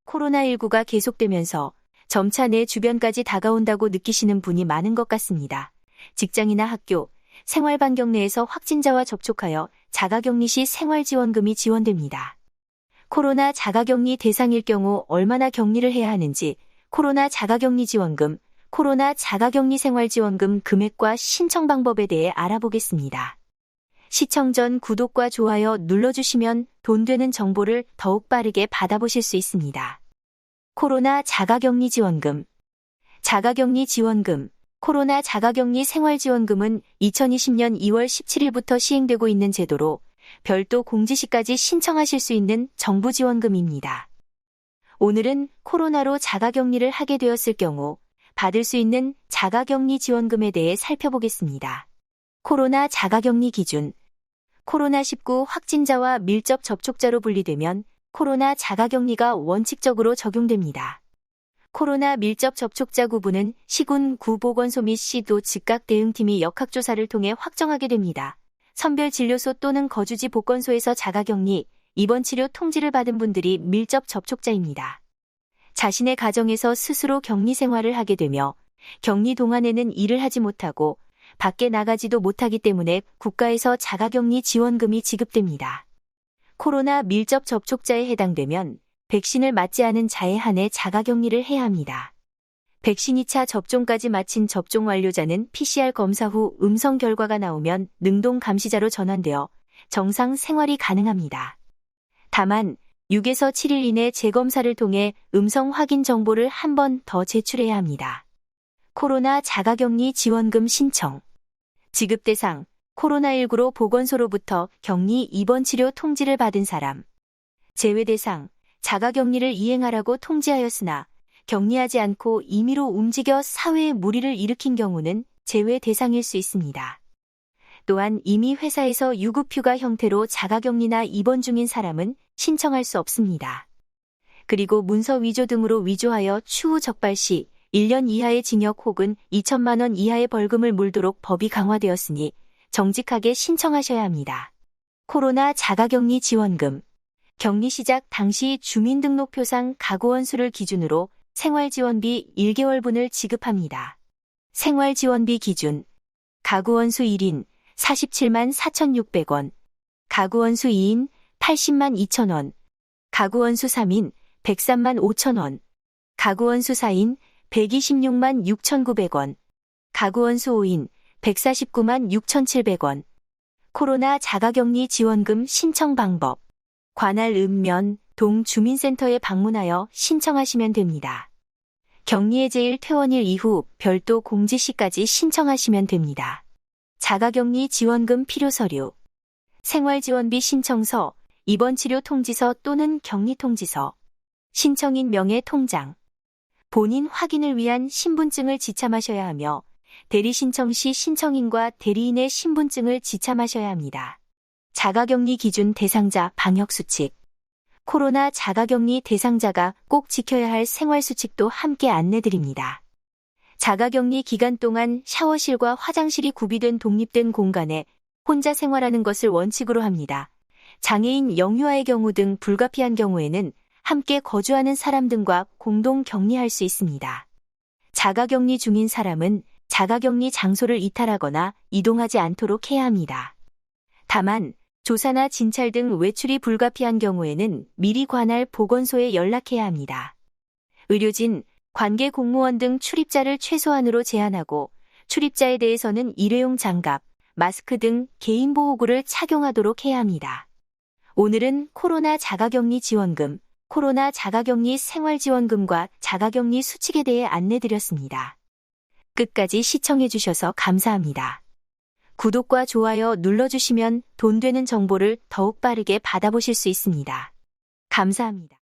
코로나19가 계속되면서 점차 내 주변까지 다가온다고 느끼시는 분이 많은 것 같습니다. 직장이나 학교, 생활반경 내에서 확진자와 접촉하여 자가격리 시 생활지원금이 지원됩니다. 코로나 자가격리 대상일 경우 얼마나 격리를 해야 하는지, 코로나 자가격리 지원금, 코로나 자가격리 생활지원금 금액과 신청 방법에 대해 알아보겠습니다. 시청 전 구독과 좋아요 눌러주시면 돈 되는 정보를 더욱 빠르게 받아보실 수 있습니다. 코로나 자가격리 지원금. 자가격리 지원금. 코로나 자가격리 생활지원금은 2020년 2월 17일부터 시행되고 있는 제도로 별도 공지시까지 신청하실 수 있는 정부 지원금입니다. 오늘은 코로나로 자가격리를 하게 되었을 경우 받을 수 있는 자가격리 지원금에 대해 살펴보겠습니다. 코로나 자가격리 기준. 코로나19 확진자와 밀접 접촉자로 분리되면 코로나 자가격리가 원칙적으로 적용됩니다. 코로나 밀접 접촉자 구분은 시군 구보건소 및 시도 즉각 대응팀이 역학조사를 통해 확정하게 됩니다. 선별진료소 또는 거주지 보건소에서 자가격리, 입원치료 통지를 받은 분들이 밀접 접촉자입니다. 자신의 가정에서 스스로 격리 생활을 하게 되며 격리 동안에는 일을 하지 못하고 밖에 나가지도 못하기 때문에 국가에서 자가격리 지원금이 지급됩니다. 코로나 밀접 접촉자에 해당되면 백신을 맞지 않은 자에 한해 자가격리를 해야 합니다. 백신 2차 접종까지 마친 접종 완료자는 PCR 검사 후 음성 결과가 나오면 능동 감시자로 전환되어 정상 생활이 가능합니다. 다만 6에서 7일 이내 재검사를 통해 음성 확인 정보를 한 번 더 제출해야 합니다. 코로나 자가격리 지원금 신청. 지급 대상. 코로나19로 보건소로부터 격리 입원 치료 통지를 받은 사람. 제외 대상. 자가격리를 이행하라고 통지하였으나 격리하지 않고 임의로 움직여 사회에 무리를 일으킨 경우는 제외 대상일 수 있습니다. 또한 이미 회사에서 유급휴가 형태로 자가격리나 입원 중인 사람은 신청할 수 없습니다. 그리고 문서 위조 등으로 위조하여 추후 적발 시 1년 이하의 징역 혹은 2천만 원 이하의 벌금을 물도록 법이 강화되었으니 정직하게 신청하셔야 합니다. 코로나 자가격리 지원금. 격리 시작 당시 주민등록표상 가구원 수를 기준으로 생활지원비 1개월분을 지급합니다. 생활지원비 기준. 가구원 수 1인 47만 4,600원, 가구원 수 2인 80만 2천원, 가구원 수 3인 103만 5천원, 가구원 수 4인 126만 6,900원, 가구원 수 5인 149만 6,700원. 코로나 자가격리 지원금 신청 방법. 관할 읍면, 동 주민센터에 방문하여 신청하시면 됩니다. 격리 해제일 퇴원일 이후 별도 공지 시까지 신청하시면 됩니다. 자가격리 지원금 필요 서류. 생활지원비 신청서, 입원치료 통지서 또는 격리 통지서, 신청인 명의 통장, 본인 확인을 위한 신분증을 지참하셔야 하며 대리 신청 시 신청인과 대리인의 신분증을 지참하셔야 합니다. 자가격리 기준 대상자 방역수칙. 코로나 자가격리 대상자가 꼭 지켜야 할 생활수칙도 함께 안내드립니다. 자가격리 기간 동안 샤워실과 화장실이 구비된 독립된 공간에 혼자 생활하는 것을 원칙으로 합니다. 장애인 영유아의 경우 등 불가피한 경우에는 함께 거주하는 사람 등과 공동 격리할 수 있습니다. 자가격리 중인 사람은 자가격리 장소를 이탈하거나 이동하지 않도록 해야 합니다. 다만 조사나 진찰 등 외출이 불가피한 경우에는 미리 관할 보건소에 연락해야 합니다. 의료진, 관계 공무원 등 출입자를 최소한으로 제한하고 출입자에 대해서는 일회용 장갑, 마스크 등 개인보호구를 착용하도록 해야 합니다. 오늘은 코로나 자가격리 지원금, 코로나 자가격리 생활지원금과 자가격리 수칙에 대해 안내드렸습니다. 끝까지 시청해주셔서 감사합니다. 구독과 좋아요 눌러주시면 돈 되는 정보를 더욱 빠르게 받아보실 수 있습니다. 감사합니다.